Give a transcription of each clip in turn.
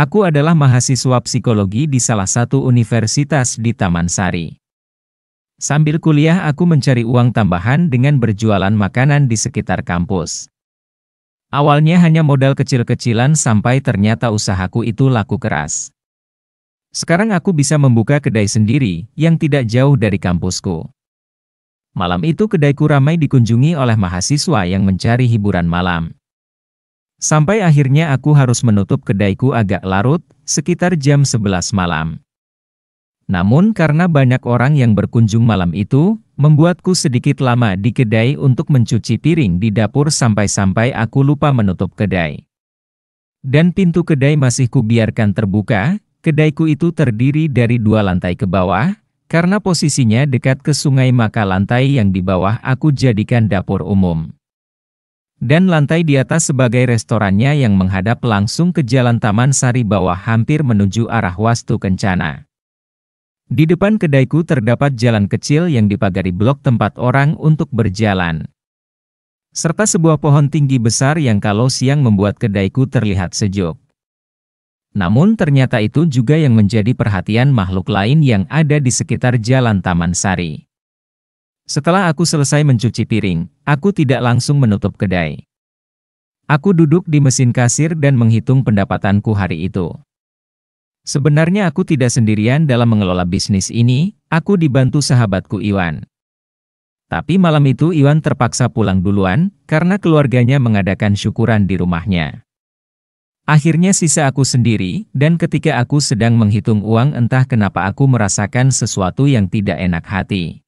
Aku adalah mahasiswa psikologi di salah satu universitas di Taman Sari. Sambil kuliah aku mencari uang tambahan dengan berjualan makanan di sekitar kampus. Awalnya hanya modal kecil-kecilan sampai ternyata usahaku itu laku keras. Sekarang aku bisa membuka kedai sendiri yang tidak jauh dari kampusku. Malam itu kedaiku ramai dikunjungi oleh mahasiswa yang mencari hiburan malam. Sampai akhirnya aku harus menutup kedaiku agak larut, sekitar jam 11 malam. Namun karena banyak orang yang berkunjung malam itu, membuatku sedikit lama di kedai untuk mencuci piring di dapur sampai-sampai aku lupa menutup kedai. Dan pintu kedai masih kubiarkan terbuka, kedaiku itu terdiri dari 2 lantai ke bawah, karena posisinya dekat ke sungai maka lantai yang di bawah aku jadikan dapur umum. Dan lantai di atas sebagai restorannya yang menghadap langsung ke Jalan Taman Sari bawah hampir menuju arah Wastu Kencana. Di depan kedaiku terdapat jalan kecil yang dipagari blok tempat orang untuk berjalan. Serta sebuah pohon tinggi besar yang kalau siang membuat kedaiku terlihat sejuk. Namun ternyata itu juga yang menjadi perhatian makhluk lain yang ada di sekitar Jalan Taman Sari. Setelah aku selesai mencuci piring, aku tidak langsung menutup kedai. Aku duduk di mesin kasir dan menghitung pendapatanku hari itu. Sebenarnya aku tidak sendirian dalam mengelola bisnis ini, aku dibantu sahabatku Iwan. Tapi malam itu Iwan terpaksa pulang duluan, karena keluarganya mengadakan syukuran di rumahnya. Akhirnya sisa aku sendiri, dan ketika aku sedang menghitung uang entah kenapa aku merasakan sesuatu yang tidak enak hati.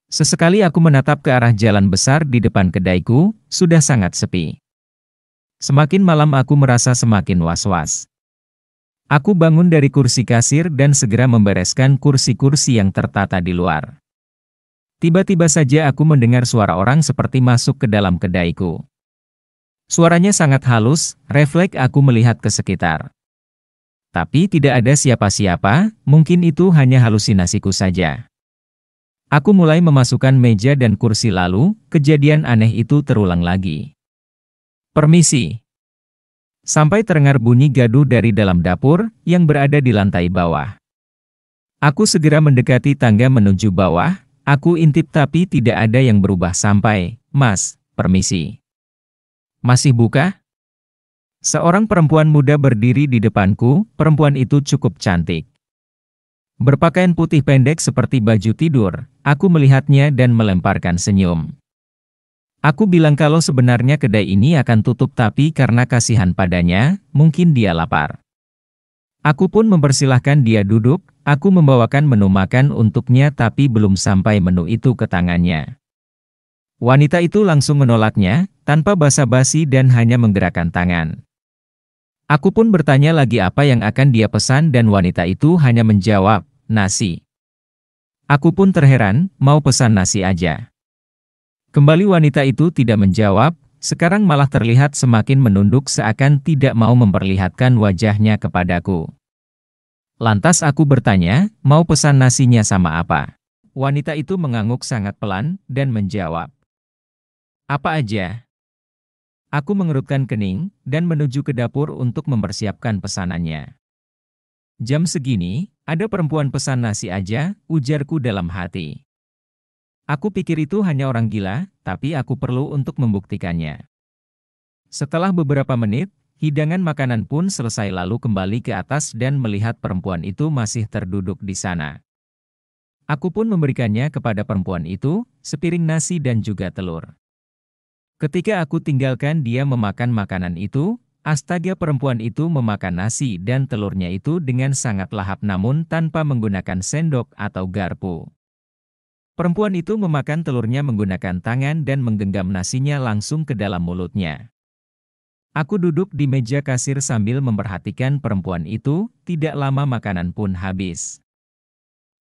Sesekali aku menatap ke arah jalan besar di depan kedaiku, sudah sangat sepi. Semakin malam aku merasa semakin was-was. Aku bangun dari kursi kasir dan segera membereskan kursi-kursi yang tertata di luar. Tiba-tiba saja aku mendengar suara orang seperti masuk ke dalam kedaiku. Suaranya sangat halus, refleks aku melihat ke sekitar. Tapi tidak ada siapa-siapa, mungkin itu hanya halusinasiku saja. Aku mulai memasukkan meja dan kursi lalu, kejadian aneh itu terulang lagi. Permisi. Sampai terdengar bunyi gaduh dari dalam dapur, yang berada di lantai bawah. Aku segera mendekati tangga menuju bawah, aku intip tapi tidak ada yang berubah sampai, Mas, permisi. Masih buka? Seorang perempuan muda berdiri di depanku, perempuan itu cukup cantik. Berpakaian putih pendek seperti baju tidur, aku melihatnya dan melemparkan senyum. Aku bilang kalau sebenarnya kedai ini akan tutup tapi karena kasihan padanya, mungkin dia lapar. Aku pun mempersilahkan dia duduk, aku membawakan menu makan untuknya tapi belum sampai menu itu ke tangannya. Wanita itu langsung menolaknya, tanpa basa-basi dan hanya menggerakkan tangan. Aku pun bertanya lagi apa yang akan dia pesan dan wanita itu hanya menjawab, nasi. Aku pun terheran, mau pesan nasi aja. Kembali wanita itu tidak menjawab, sekarang malah terlihat semakin menunduk seakan tidak mau memperlihatkan wajahnya kepadaku. Lantas aku bertanya, mau pesan nasinya sama apa? Wanita itu mengangguk sangat pelan dan menjawab, apa aja? Aku mengerutkan kening, dan menuju ke dapur untuk mempersiapkan pesanannya. Jam segini, ada perempuan pesan nasi aja, ujarku dalam hati. Aku pikir itu hanya orang gila, tapi aku perlu untuk membuktikannya. Setelah beberapa menit, hidangan makanan pun selesai lalu kembali ke atas dan melihat perempuan itu masih terduduk di sana. Aku pun memberikannya kepada perempuan itu, sepiring nasi dan juga telur. Ketika aku tinggalkan dia memakan makanan itu, astaga perempuan itu memakan nasi dan telurnya itu dengan sangat lahap namun tanpa menggunakan sendok atau garpu. Perempuan itu memakan telurnya menggunakan tangan dan menggenggam nasinya langsung ke dalam mulutnya. Aku duduk di meja kasir sambil memperhatikan perempuan itu, tidak lama makanan pun habis.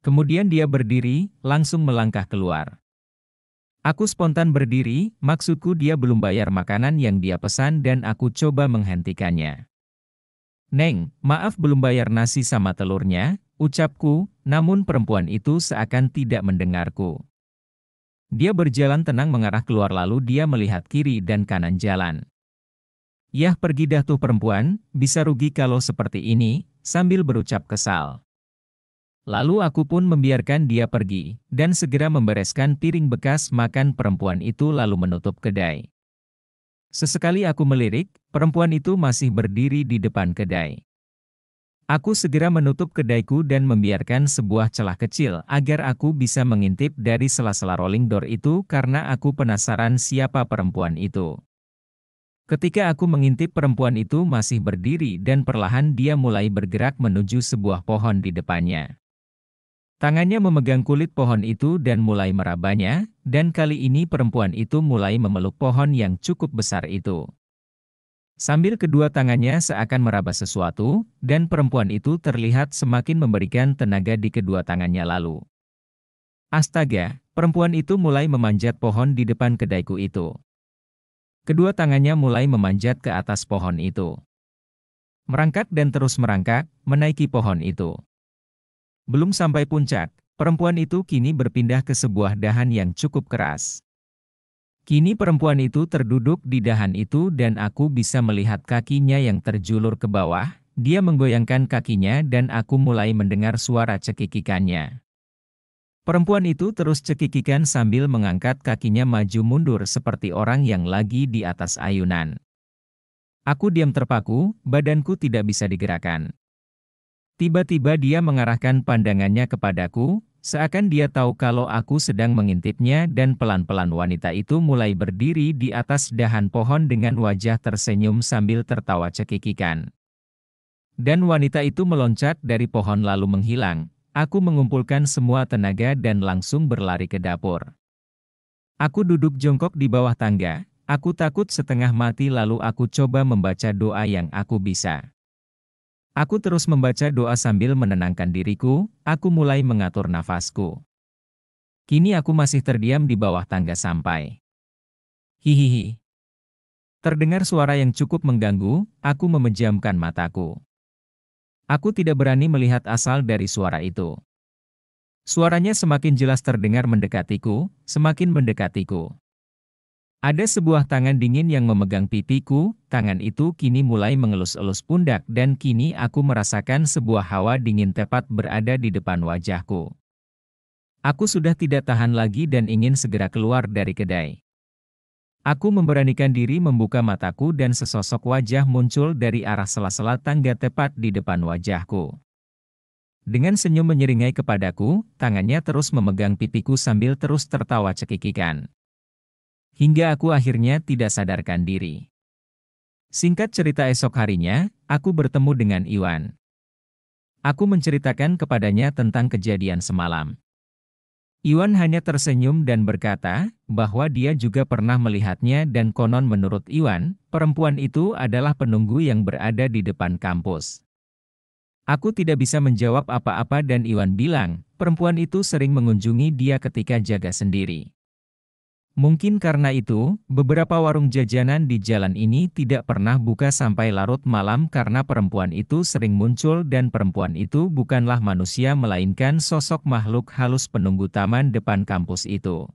Kemudian dia berdiri, langsung melangkah keluar. Aku spontan berdiri, maksudku dia belum bayar makanan yang dia pesan dan aku coba menghentikannya. Neng, maaf belum bayar nasi sama telurnya, ucapku, namun perempuan itu seakan tidak mendengarku. Dia berjalan tenang mengarah keluar lalu dia melihat kiri dan kanan jalan. "Yah pergi dah tuh perempuan, bisa rugi kalau seperti ini," sambil berucap kesal. Lalu aku pun membiarkan dia pergi, dan segera membereskan piring bekas makan perempuan itu lalu menutup kedai. Sesekali aku melirik, perempuan itu masih berdiri di depan kedai. Aku segera menutup kedaiku dan membiarkan sebuah celah kecil agar aku bisa mengintip dari sela-sela rolling door itu karena aku penasaran siapa perempuan itu. Ketika aku mengintip, perempuan itu masih berdiri dan perlahan dia mulai bergerak menuju sebuah pohon di depannya. Tangannya memegang kulit pohon itu dan mulai merabanya, dan kali ini perempuan itu mulai memeluk pohon yang cukup besar itu. Sambil kedua tangannya seakan meraba sesuatu, dan perempuan itu terlihat semakin memberikan tenaga di kedua tangannya lalu. Astaga, perempuan itu mulai memanjat pohon di depan kedaiku itu. Kedua tangannya mulai memanjat ke atas pohon itu. Merangkak dan terus merangkak, menaiki pohon itu. Belum sampai puncak, perempuan itu kini berpindah ke sebuah dahan yang cukup keras. Kini perempuan itu terduduk di dahan itu dan aku bisa melihat kakinya yang terjulur ke bawah, dia menggoyangkan kakinya dan aku mulai mendengar suara cekikikannya. Perempuan itu terus cekikikan sambil mengangkat kakinya maju mundur seperti orang yang lagi di atas ayunan. Aku diam terpaku, badanku tidak bisa digerakkan. Tiba-tiba dia mengarahkan pandangannya kepadaku, seakan dia tahu kalau aku sedang mengintipnya dan pelan-pelan wanita itu mulai berdiri di atas dahan pohon dengan wajah tersenyum sambil tertawa cekikikan. Dan wanita itu meloncat dari pohon lalu menghilang. Aku mengumpulkan semua tenaga dan langsung berlari ke dapur. Aku duduk jongkok di bawah tangga, aku takut setengah mati lalu aku coba membaca doa yang aku bisa. Aku terus membaca doa sambil menenangkan diriku, aku mulai mengatur nafasku. Kini aku masih terdiam di bawah tangga sampai. Hihihi. Terdengar suara yang cukup mengganggu, aku memejamkan mataku. Aku tidak berani melihat asal dari suara itu. Suaranya semakin jelas terdengar mendekatiku, semakin mendekatiku. Ada sebuah tangan dingin yang memegang pipiku, tangan itu kini mulai mengelus-elus pundak dan kini aku merasakan sebuah hawa dingin tepat berada di depan wajahku. Aku sudah tidak tahan lagi dan ingin segera keluar dari kedai. Aku memberanikan diri membuka mataku dan sesosok wajah muncul dari arah sela-sela tangga tepat di depan wajahku. Dengan senyum menyeringai kepadaku, tangannya terus memegang pipiku sambil terus tertawa cekikikan. Hingga aku akhirnya tidak sadarkan diri. Singkat cerita, esok harinya, aku bertemu dengan Iwan. Aku menceritakan kepadanya tentang kejadian semalam. Iwan hanya tersenyum dan berkata, bahwa dia juga pernah melihatnya dan konon menurut Iwan, perempuan itu adalah penunggu yang berada di depan kampus. Aku tidak bisa menjawab apa-apa dan Iwan bilang, perempuan itu sering mengunjungi dia ketika jaga sendiri. Mungkin karena itu, beberapa warung jajanan di jalan ini tidak pernah buka sampai larut malam karena perempuan itu sering muncul dan perempuan itu bukanlah manusia melainkan sosok makhluk halus penunggu taman depan kampus itu.